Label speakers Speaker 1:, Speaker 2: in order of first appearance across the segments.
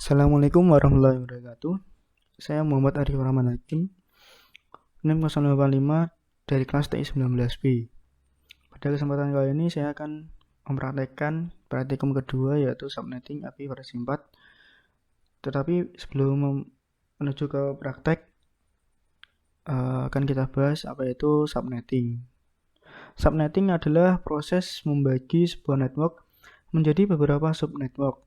Speaker 1: Assalamualaikum warahmatullahi wabarakatuh. Saya Muhammad Arif Rahman Hakim, NIM 085 dari kelas TI 19B. Pada kesempatan kali ini saya akan mempraktekkan praktikum kedua, yaitu subnetting API versi 4. Tetapi sebelum menuju ke praktek, akan kita bahas apa itu subnetting. Subnetting adalah proses membagi sebuah network menjadi beberapa subnetwork.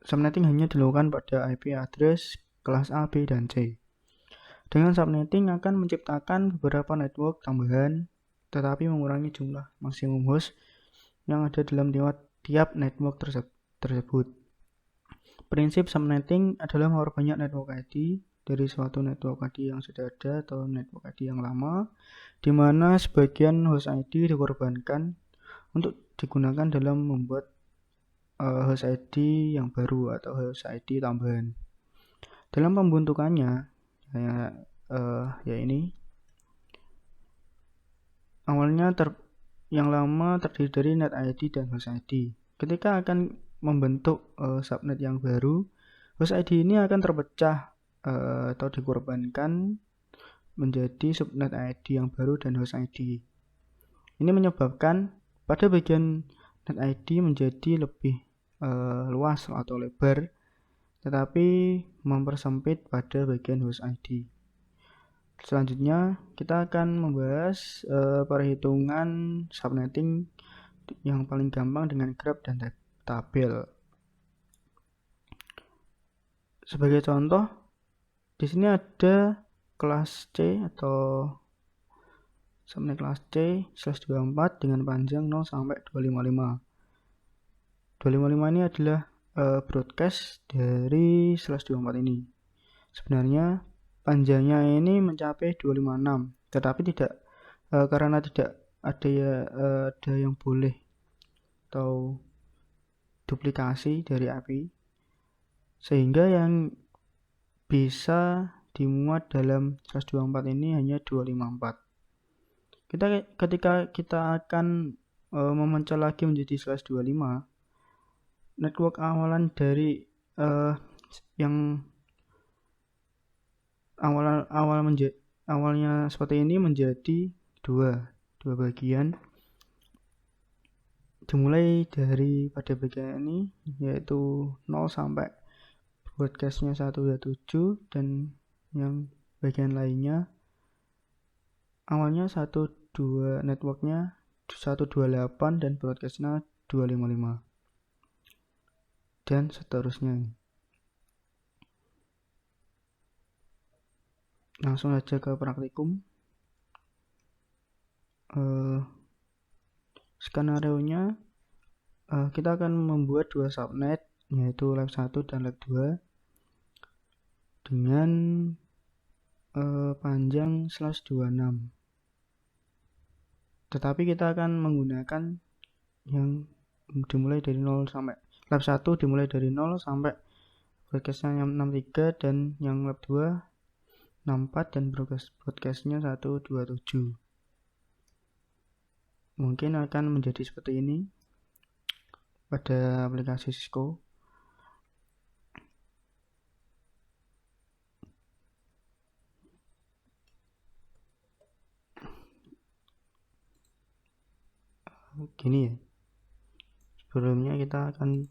Speaker 1: Subnetting hanya dilakukan pada IP address kelas A, B, dan C. Dengan subnetting akan menciptakan beberapa network tambahan, tetapi mengurangi jumlah maksimum host yang ada dalam tiap network tersebut. Prinsip subnetting adalah memperbanyak network ID dari suatu network ID yang sudah ada atau network ID yang lama, di mana sebagian host ID dikorbankan untuk digunakan dalam membuat host ID yang baru atau host ID tambahan. Dalam pembentukannya, ini awalnya yang lama terdiri dari net ID dan host ID. Ketika akan membentuk subnet yang baru, host ID ini akan terpecah atau dikorbankan menjadi subnet ID yang baru dan host ID. Ini menyebabkan pada bagian net ID menjadi lebih luas atau lebar, tetapi mempersempit pada bagian host ID. Selanjutnya kita akan membahas perhitungan subnetting yang paling gampang dengan graf dan tabel. Sebagai contoh, di sini ada kelas C atau subnet kelas C/24 dengan panjang 0 sampai 255. 255 ini adalah broadcast dari /24 ini. Sebenarnya panjangnya ini mencapai 256, tetapi tidak karena tidak ada yang boleh atau duplikasi dari API, sehingga yang bisa dimuat dalam /24 ini hanya 254. Ketika kita akan memecah lagi menjadi /25, network awalan dari yang awalnya seperti ini menjadi dua bagian, dimulai dari pada bagian ini yaitu 0 sampai broadcastnya 127, dan yang bagian lainnya awalnya 12 networknya 128 dan broadcastnya 255 dan seterusnya. Langsung saja ke praktikum. Skenario-nya kita akan membuat dua subnet, yaitu lab 1 dan lab 2 dengan panjang /26. Tetapi kita akan menggunakan yang dimulai dari 0 sampai lab 1 dimulai dari 0 sampai broadcastnya 63, dan yang lab 2 64 dan broadcastnya 127. Mungkin akan menjadi seperti ini pada aplikasi Cisco. Gini ya. Sebelumnya kita akan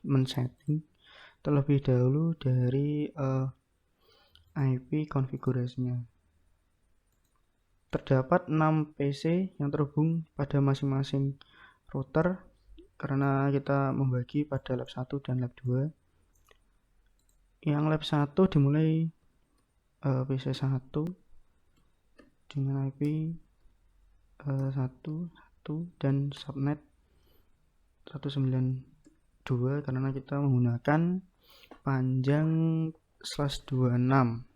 Speaker 1: men-setting terlebih dahulu dari IP konfigurasinya. Terdapat 6 PC yang terhubung pada masing-masing router karena kita membagi pada lab 1 dan lab 2. Yang lab 1 dimulai PC 1 dengan IP 1 dan subnet 192 karena kita menggunakan panjang /26.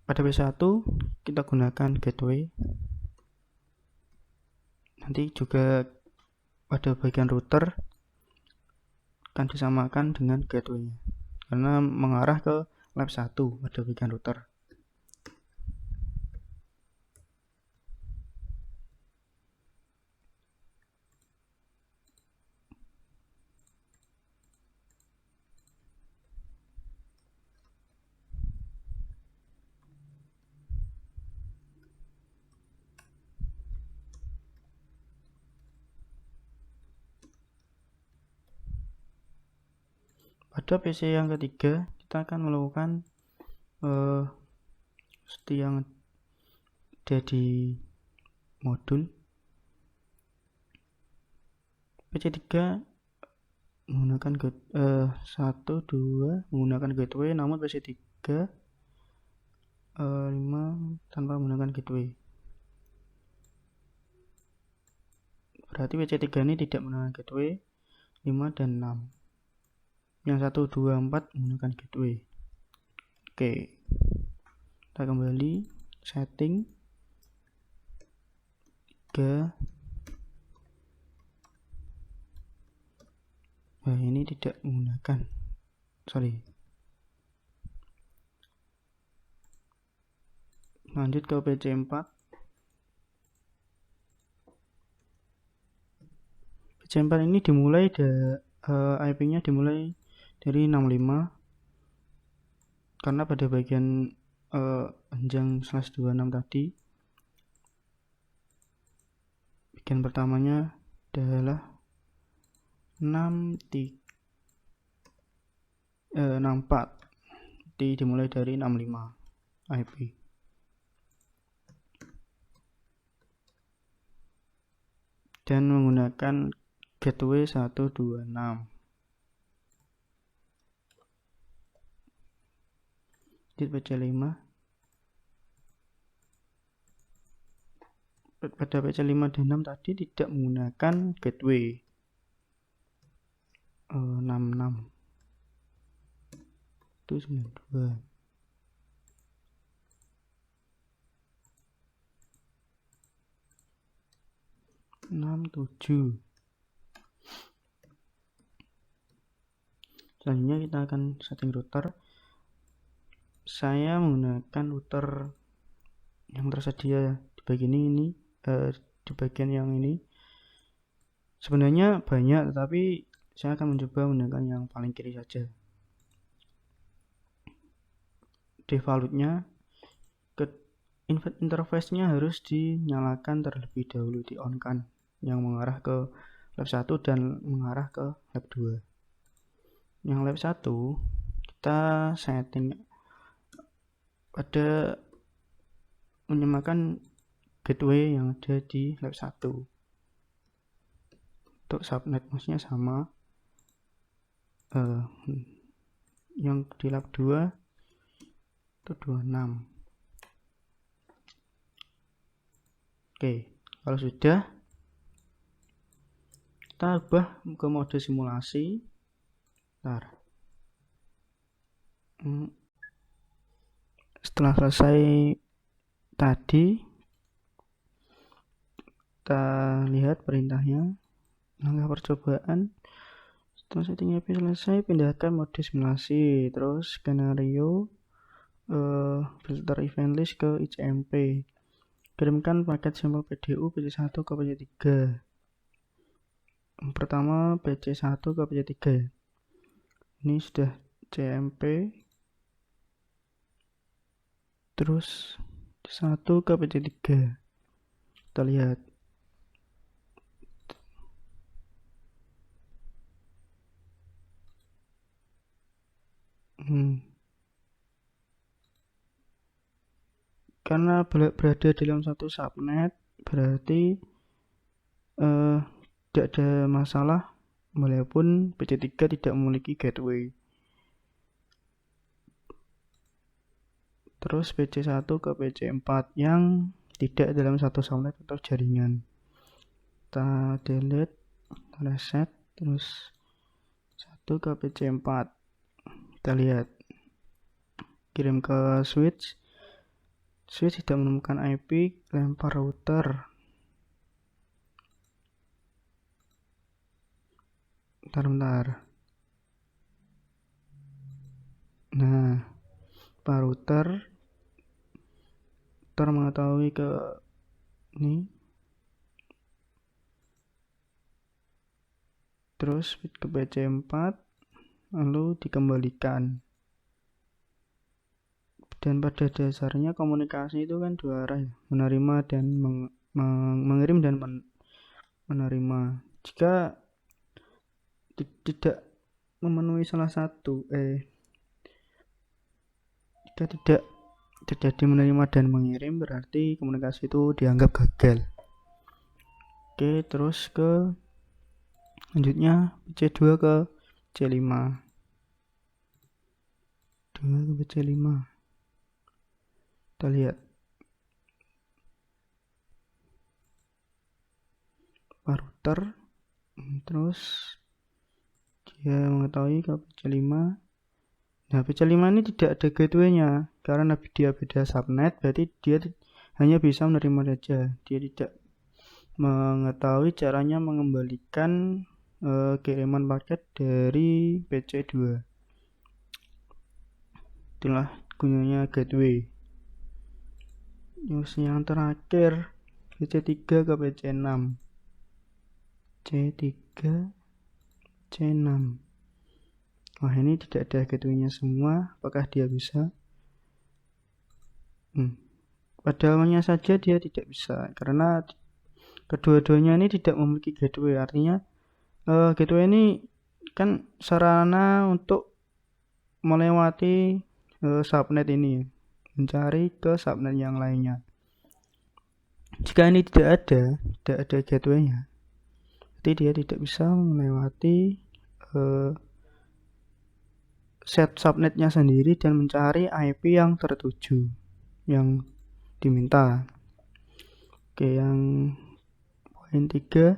Speaker 1: Pada PC1 kita gunakan gateway. Nanti juga pada bagian router akan disamakan dengan gateway karena mengarah ke lab 1 pada bagian router. Pada PC yang ketiga, kita akan melakukan seperti yang ada di modul. PC 3 menggunakan 1, 2 menggunakan gateway, namun PC 3 5 tanpa menggunakan gateway. Berarti PC 3 ini tidak menggunakan gateway. 5 dan 6. Yang 1, 2, 4 menggunakan gateway. Oke. Kita kembali setting 3. Ini tidak menggunakan. Lanjut ke PC 4. PC 4 ini dimulai IP-nya dimulai dari 65, karena pada bagian panjang /26 tadi, bagian pertamanya adalah 64, jadi dimulai dari 65 IP. Dan menggunakan gateway 126. Di PC 5. Pada PC 5 dan 6 tadi tidak menggunakan gateway. 66 itu 92. Selanjutnya kita akan setting router. Saya menggunakan router yang tersedia di bagian ini, di bagian yang ini. Sebenarnya banyak, tetapi saya akan mencoba menggunakan yang paling kiri saja. Defaultnya, interface-nya harus dinyalakan terlebih dahulu, di on kan, yang mengarah ke lab 1 dan mengarah ke lab 2. Yang lab 1 kita setting pada menyamakan gateway yang ada di lab 1. Untuk subnet maksudnya sama. Yang di lab 2 itu 26. Oke, kalau sudah, kita ubah ke mode simulasi. Setelah selesai tadi, kita lihat perintahnya. Langkah percobaan. Setelah setting IP selesai, pindahkan mode simulasi, terus skenario, filter event list ke ICMP. Kirimkan paket sampel PDU PC1 ke PC3. Yang pertama PC1 ke PC3. Ini sudah CMP. Terus 1 ke PC3. Kita lihat. Karena berada dalam satu subnet, berarti tidak ada masalah walaupun PC3 tidak memiliki gateway. Terus PC1 ke PC4 yang tidak dalam satu subnet atau jaringan. Kita delete, reset, terus 1 ke PC4. Kita lihat. Kirim ke switch. Switch tidak menemukan IP, lempar router. Bentar. Nah, lempar router mengetahui ke ini. Terus ke PC4, lalu dikembalikan. Dan pada dasarnya komunikasi itu kan dua arah, menerima dan mengirim dan menerima. Jika tidak memenuhi salah satu jika tidak terjadi menerima dan mengirim, berarti komunikasi itu dianggap gagal. Oke, terus ke selanjutnya PC2 ke C5. 2 ke PC5. Kita lihat router, terus dia mengetahui ke PC5. Nah, PC5 ini tidak ada gateway-nya karena dia beda subnet, berarti dia hanya bisa menerima saja. Dia tidak mengetahui caranya mengembalikan kiriman paket dari PC2. Itulah gunanya gateway. Terus yang terakhir PC3 ke PC6. C3 C6. Wah, ini tidak ada gateway-nya semua. Apakah dia bisa? Padahalnya saja dia tidak bisa karena kedua-duanya ini tidak memiliki gateway. Artinya gateway ini kan sarana untuk melewati subnet ini, mencari ke subnet yang lainnya. Jika ini tidak ada gateway-nya, berarti dia tidak bisa melewati set subnetnya sendiri dan mencari IP yang tertuju, yang diminta. Oke, yang poin 3,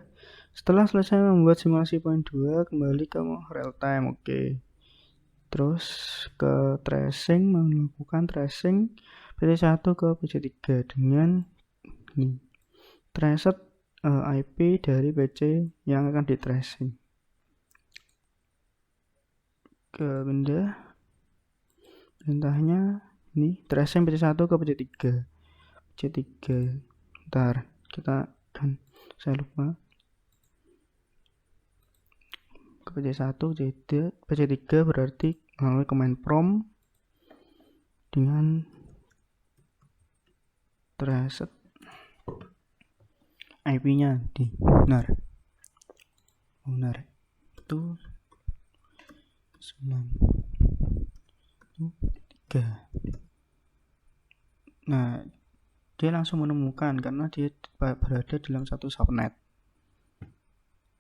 Speaker 1: setelah selesai membuat simulasi poin 2, kembali ke real time. Oke, terus ke tracing, melakukan tracing PC1 ke PC3 dengan ini, tracer IP dari PC yang akan di tracing. Ke perintahnya ini tracing PC1 ke PC3. Bentar, saya lupa. Ke PC1, PC3 berarti melalui command prompt dengan trace IP-nya di benar itu 9.3. Nah, dia langsung menemukan karena dia berada dalam satu subnet.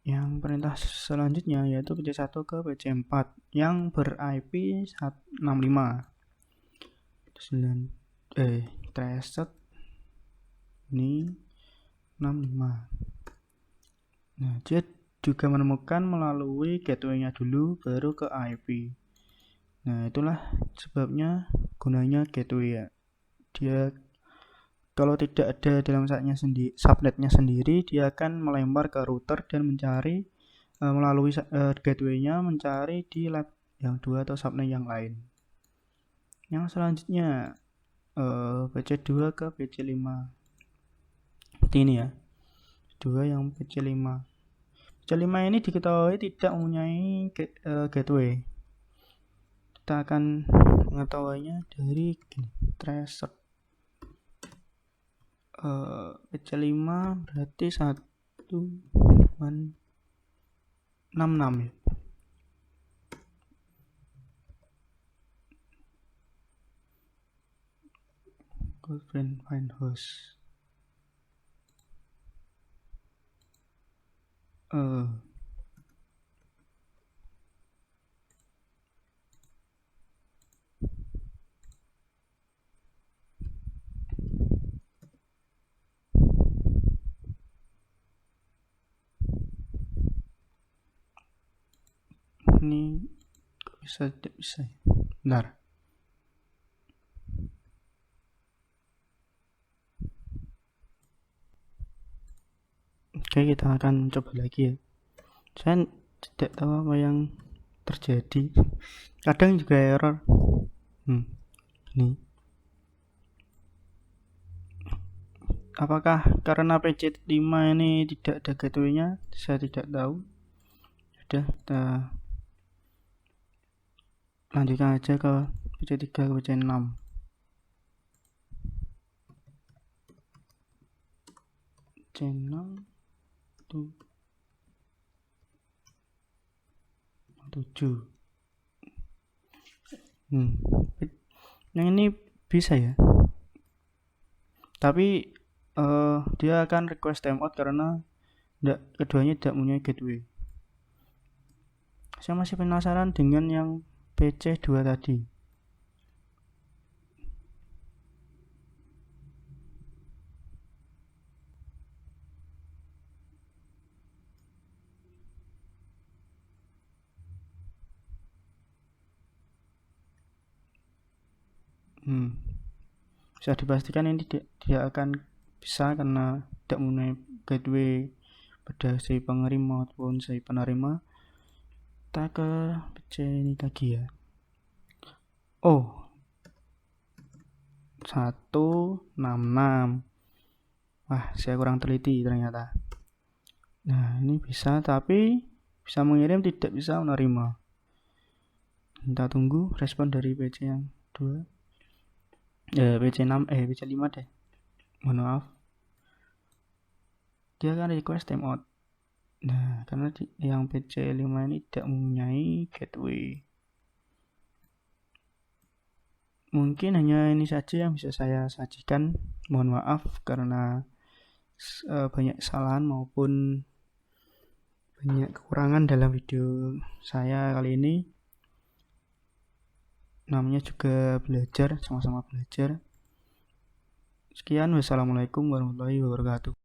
Speaker 1: Yang perintah selanjutnya yaitu PC1 ke PC4 yang ber-IP 165. Traced ini 65. Nah, dia juga menemukan melalui gateway-nya dulu baru ke IP. Nah, itulah sebabnya gunanya gateway ya. Dia kalau tidak ada dalam subnetnya sendiri, dia akan melempar ke router dan mencari melalui gateway-nya mencari di lab yang 2 atau subnet yang lain. Yang selanjutnya PC2 ke PC5. Seperti ini ya. 2 yang PC5. PC5 ini diketahui tidak mempunyai gateway. Kita akan mengetahuinya dari tracer. PC5 berarti 1.166 ya. Find host. Ini tidak bisa. Benar. Oke, kita akan coba lagi ya. Saya tidak tahu apa yang terjadi. Kadang juga error. Ini. Apakah karena PC5 ini tidak ada gateway-nya? Saya tidak tahu. Sudah, kita lanjutkan aja ke PC3 ke PC6. C6 tuh. 7. Yang ini bisa ya, tapi dia akan request timeout karena keduanya tidak punya gateway. Saya masih penasaran dengan yang PC2 tadi. Bisa dipastikan ini tidak akan bisa karena tidak mempunyai gateway pada si pengirim maupun si penerima. Kita ke PC ini lagi ya. 166. Wah, saya kurang teliti ternyata. Nah, ini bisa, tapi bisa mengirim, tidak bisa menerima. Kita tunggu respon dari PC yang 2. PC6 PC5 deh. Mohon maaf. Dia akan request timeout. Nah, karena yang PC5 ini tidak mempunyai gateway. Mungkin hanya ini saja yang bisa saya sajikan. Mohon maaf karena banyak kesalahan maupun banyak kekurangan dalam video saya kali ini. Namanya juga belajar, sama-sama belajar. Sekian, wassalamualaikum warahmatullahi wabarakatuh.